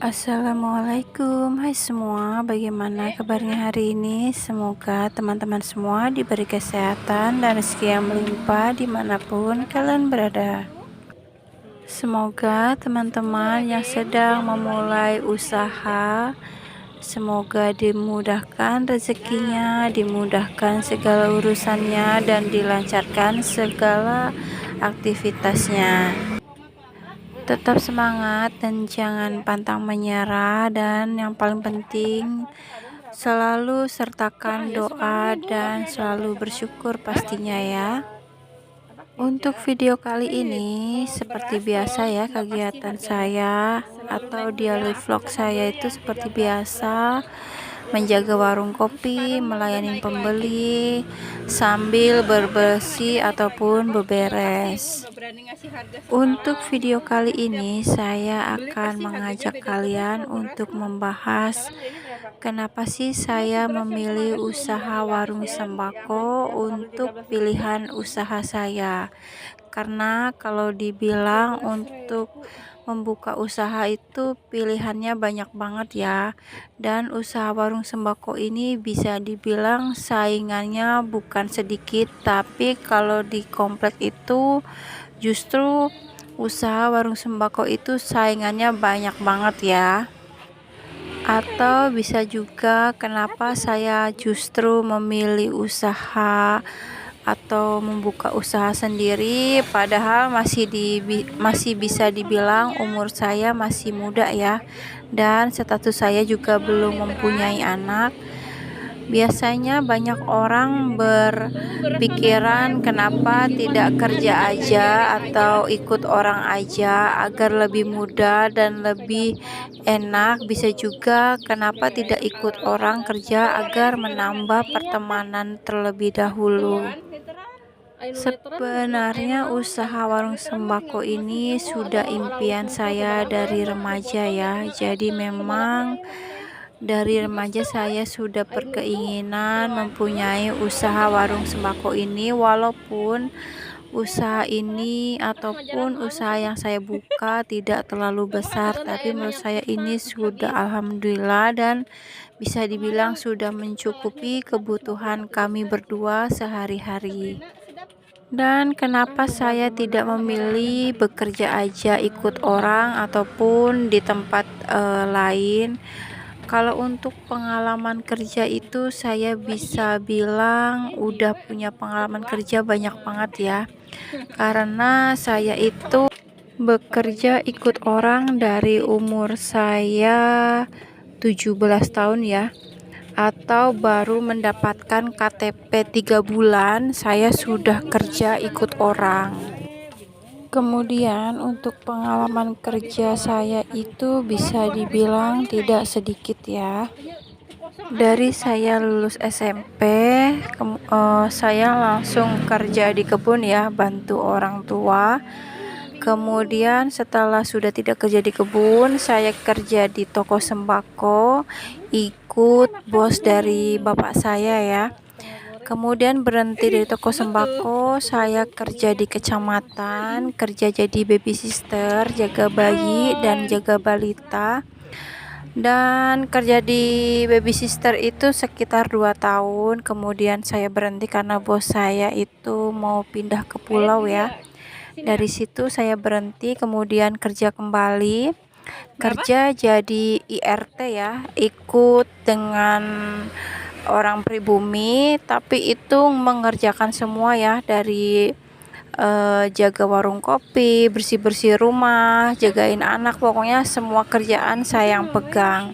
Assalamualaikum, hai semua, bagaimana kabarnya hari ini? Semoga teman-teman semua diberi kesehatan dan rezeki yang melimpah dimanapun kalian berada. Semoga teman-teman yang sedang memulai usaha, semoga dimudahkan rezekinya, dimudahkan segala urusannya, dan dilancarkan segala aktivitasnya. Tetap semangat dan jangan pantang menyerah, dan yang paling penting selalu sertakan doa dan selalu bersyukur pastinya ya. Untuk video kali ini seperti biasa ya, kegiatan saya atau daily vlog saya itu seperti biasa menjaga warung kopi, melayani pembeli sambil berbersih ataupun beberes. Untuk video kali ini saya akan mengajak kalian untuk membahas kenapa sih saya memilih usaha warung sembako untuk pilihan usaha saya. Karena kalau dibilang untuk membuka usaha itu pilihannya banyak banget ya, dan usaha warung sembako ini bisa dibilang saingannya bukan sedikit, tapi kalau di komplek itu justru usaha warung sembako itu saingannya banyak banget ya. Atau bisa juga kenapa saya justru memilih usaha atau membuka usaha sendiri, padahal masih bisa dibilang umur saya masih muda ya, dan status saya juga belum mempunyai anak. Biasanya banyak orang berpikiran kenapa tidak kerja aja atau ikut orang aja agar lebih mudah dan lebih enak. Bisa juga kenapa tidak ikut orang kerja agar menambah pertemanan terlebih dahulu. Sebenarnya usaha warung sembako ini sudah impian saya dari remaja ya. Jadi memang dari remaja saya sudah berkeinginan mempunyai usaha warung sembako ini, walaupun usaha ini ataupun usaha yang saya buka tidak terlalu besar, tapi menurut saya ini sudah alhamdulillah dan bisa dibilang sudah mencukupi kebutuhan kami berdua sehari-hari. Dan kenapa saya tidak memilih bekerja aja ikut orang ataupun di tempat lain? Kalau untuk pengalaman kerja itu saya bisa bilang udah punya pengalaman kerja banyak banget ya. Karena saya itu bekerja ikut orang dari umur saya 17 tahun ya. Atau baru mendapatkan KTP 3 bulan saya sudah kerja ikut orang. Kemudian untuk pengalaman kerja saya itu bisa dibilang tidak sedikit ya. Dari saya lulus SMP, saya langsung kerja di kebun ya, bantu orang tua. Kemudian setelah sudah tidak kerja di kebun, saya kerja di toko sembako, ikut bos dari bapak saya ya. Kemudian berhenti dari toko sembako, saya kerja di kecamatan, kerja jadi baby sister, jaga bayi dan jaga balita. Dan kerja di baby sister itu sekitar 2 tahun, kemudian saya berhenti karena bos saya itu mau pindah ke pulau ya. Dari situ saya berhenti, kemudian kerja kembali, kerja jadi IRT ya, ikut dengan orang pribumi, tapi itu mengerjakan semua ya, dari jaga warung kopi, bersih-bersih rumah, jagain anak, pokoknya semua kerjaan saya yang pegang.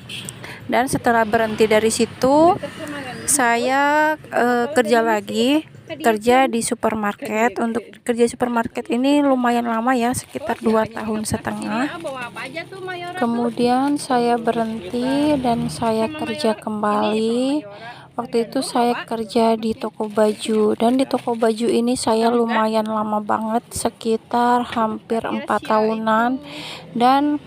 Dan setelah berhenti dari situ saya kerja lagi, kerja di supermarket. Untuk kerja supermarket ini lumayan lama ya, sekitar 2,5 tahun. Kemudian saya berhenti dan saya kerja kembali. Waktu itu saya kerja di toko baju, dan di toko baju ini saya lumayan lama banget, sekitar hampir 4 tahunan. Dan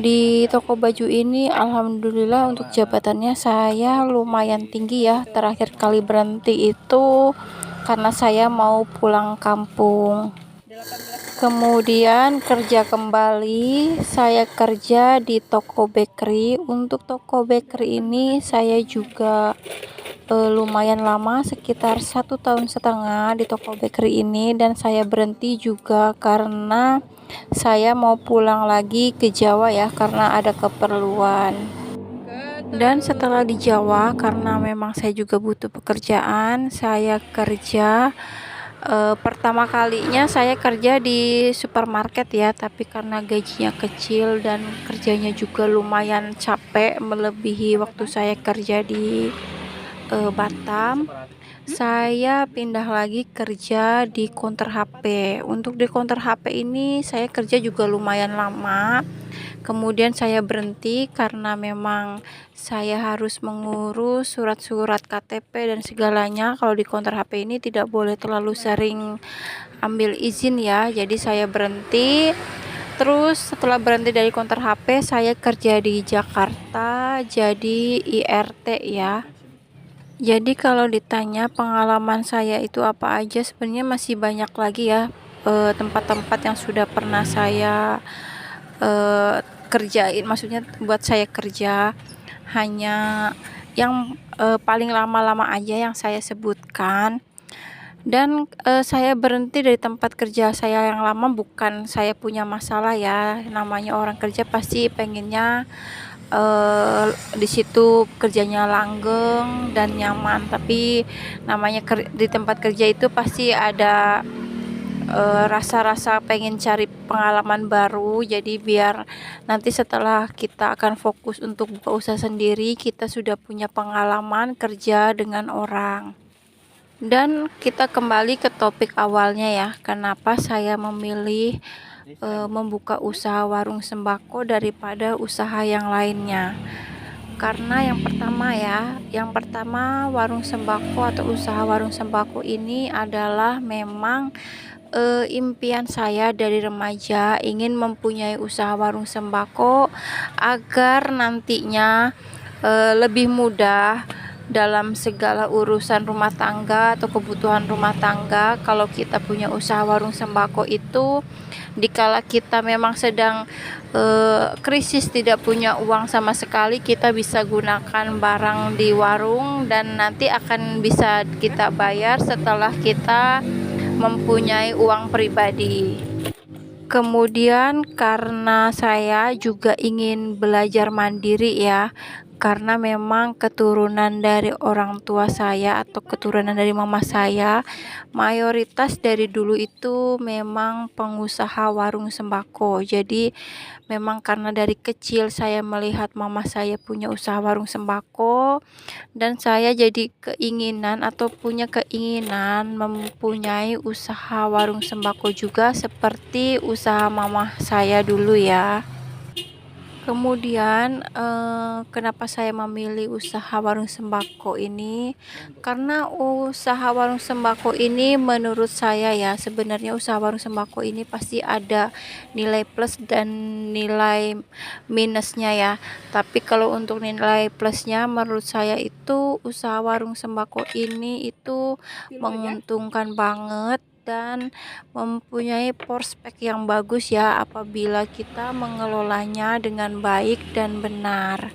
di toko baju ini alhamdulillah untuk jabatannya saya lumayan tinggi ya. Terakhir kali berhenti itu karena saya mau pulang kampung. Kemudian kerja kembali, saya kerja di toko bakery. Untuk toko bakery ini saya juga lumayan lama, sekitar 1,5 tahun di toko bakery ini, dan saya berhenti juga karena saya mau pulang lagi ke Jawa ya, karena ada keperluan. Dan setelah di Jawa, karena memang saya juga butuh pekerjaan, saya kerja. Pertama kalinya saya kerja di supermarket ya, tapi karena gajinya kecil dan kerjanya juga lumayan capek melebihi waktu saya kerja di Batam, saya pindah lagi kerja di counter HP. Untuk di counter HP ini saya kerja juga lumayan lama. Kemudian saya berhenti karena memang saya harus mengurus surat-surat KTP dan segalanya. Kalau di counter HP ini tidak boleh terlalu sering ambil izin ya. Jadi saya berhenti. Terus setelah berhenti dari counter HP, saya kerja di Jakarta jadi IRT ya. Jadi kalau ditanya pengalaman saya itu apa aja, sebenarnya masih banyak lagi ya tempat-tempat yang sudah pernah saya kerjain, maksudnya buat saya kerja. Hanya yang paling lama-lama aja yang saya sebutkan. Dan saya berhenti dari tempat kerja saya yang lama bukan saya punya masalah ya, namanya orang kerja pasti pengennya di situ kerjanya langgeng dan nyaman, tapi namanya di tempat kerja itu pasti ada rasa-rasa pengen cari pengalaman baru. Jadi biar nanti setelah kita akan fokus untuk buka usaha sendiri, kita sudah punya pengalaman kerja dengan orang. Dan kita kembali ke topik awalnya ya, kenapa saya memilih membuka usaha warung sembako daripada usaha yang lainnya. Karena yang pertama warung sembako atau usaha warung sembako ini adalah memang impian saya dari remaja, ingin mempunyai usaha warung sembako agar nantinya lebih mudah dalam segala urusan rumah tangga atau kebutuhan rumah tangga. Kalau kita punya usaha warung sembako itu, dikala kita memang sedang krisis, tidak punya uang sama sekali, kita bisa gunakan barang di warung dan nanti akan bisa kita bayar setelah kita mempunyai uang pribadi. Kemudian karena saya juga ingin belajar mandiri ya, karena memang keturunan dari orang tua saya atau keturunan dari mama saya mayoritas dari dulu itu memang pengusaha warung sembako. Jadi memang karena dari kecil saya melihat mama saya punya usaha warung sembako, dan saya jadi punya keinginan mempunyai usaha warung sembako juga seperti usaha mama saya dulu ya. Kemudian kenapa saya memilih usaha warung sembako ini? Karena usaha warung sembako ini menurut saya ya, sebenarnya usaha warung sembako ini pasti ada nilai plus dan nilai minusnya ya. Tapi kalau untuk nilai plusnya menurut saya itu usaha warung sembako ini itu menguntungkan banget dan mempunyai prospek yang bagus ya apabila kita mengelolanya dengan baik dan benar.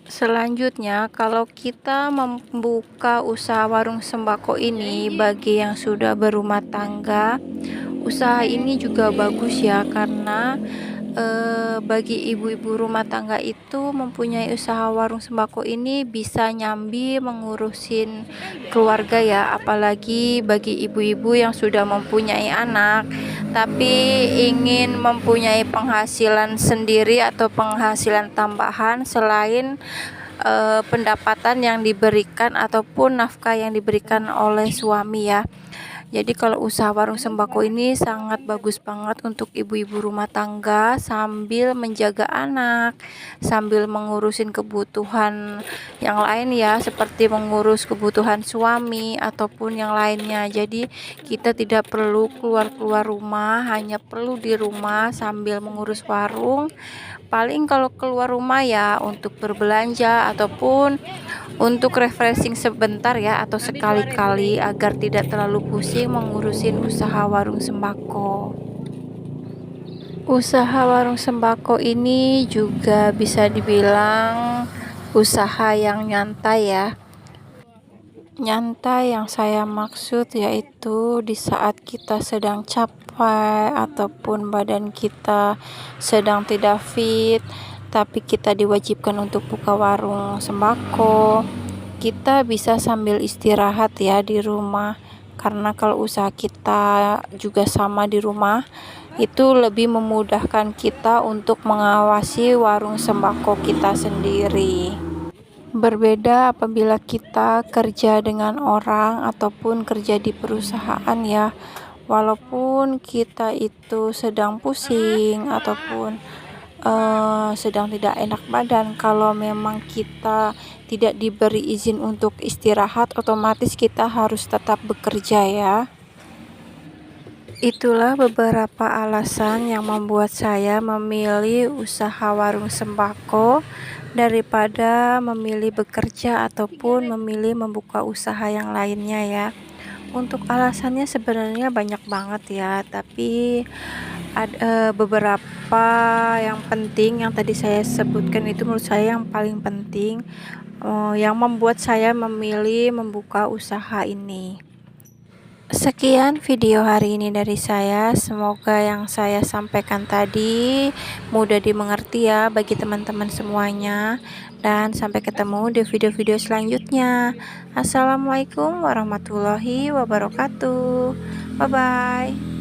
Selanjutnya, kalau kita membuka usaha warung sembako ini bagi yang sudah berumah tangga, usaha ini juga bagus ya, karena bagi ibu-ibu rumah tangga itu mempunyai usaha warung sembako ini bisa nyambi mengurusin keluarga ya, apalagi bagi ibu-ibu yang sudah mempunyai anak tapi ingin mempunyai penghasilan sendiri atau penghasilan tambahan selain pendapatan yang diberikan ataupun nafkah yang diberikan oleh suami ya. Jadi kalau usaha warung sembako ini sangat bagus banget untuk ibu-ibu rumah tangga sambil menjaga anak, sambil mengurusin kebutuhan yang lain ya, seperti mengurus kebutuhan suami ataupun yang lainnya. Jadi kita tidak perlu keluar-keluar rumah, hanya perlu di rumah sambil mengurus warung. Paling kalau keluar rumah ya untuk berbelanja ataupun untuk refreshing sebentar ya, atau sekali-kali agar tidak terlalu pusing mengurusin usaha warung sembako. Usaha warung sembako ini juga bisa dibilang usaha yang nyantai ya. Nyantai yang saya maksud yaitu di saat kita sedang capek ataupun badan kita sedang tidak fit, tapi kita diwajibkan untuk buka warung sembako. Kita bisa sambil istirahat ya di rumah, karena kalau usaha kita juga sama di rumah, itu lebih memudahkan kita untuk mengawasi warung sembako kita sendiri. Berbeda apabila kita kerja dengan orang ataupun kerja di perusahaan ya. Walaupun kita itu sedang pusing ataupun sedang tidak enak badan, kalau memang kita tidak diberi izin untuk istirahat, otomatis kita harus tetap bekerja ya. Itulah beberapa alasan yang membuat saya memilih usaha warung sembako daripada memilih bekerja ataupun memilih membuka usaha yang lainnya ya. Untuk alasannya sebenarnya banyak banget ya, tapi ada beberapa yang penting yang tadi saya sebutkan itu menurut saya yang paling penting, yang membuat saya memilih membuka usaha ini. Sekian video hari ini dari saya. Semoga yang saya sampaikan tadi mudah dimengerti ya bagi teman-teman semuanya. Dan sampai ketemu di video-video selanjutnya. Assalamualaikum warahmatullahi wabarakatuh. Bye-bye.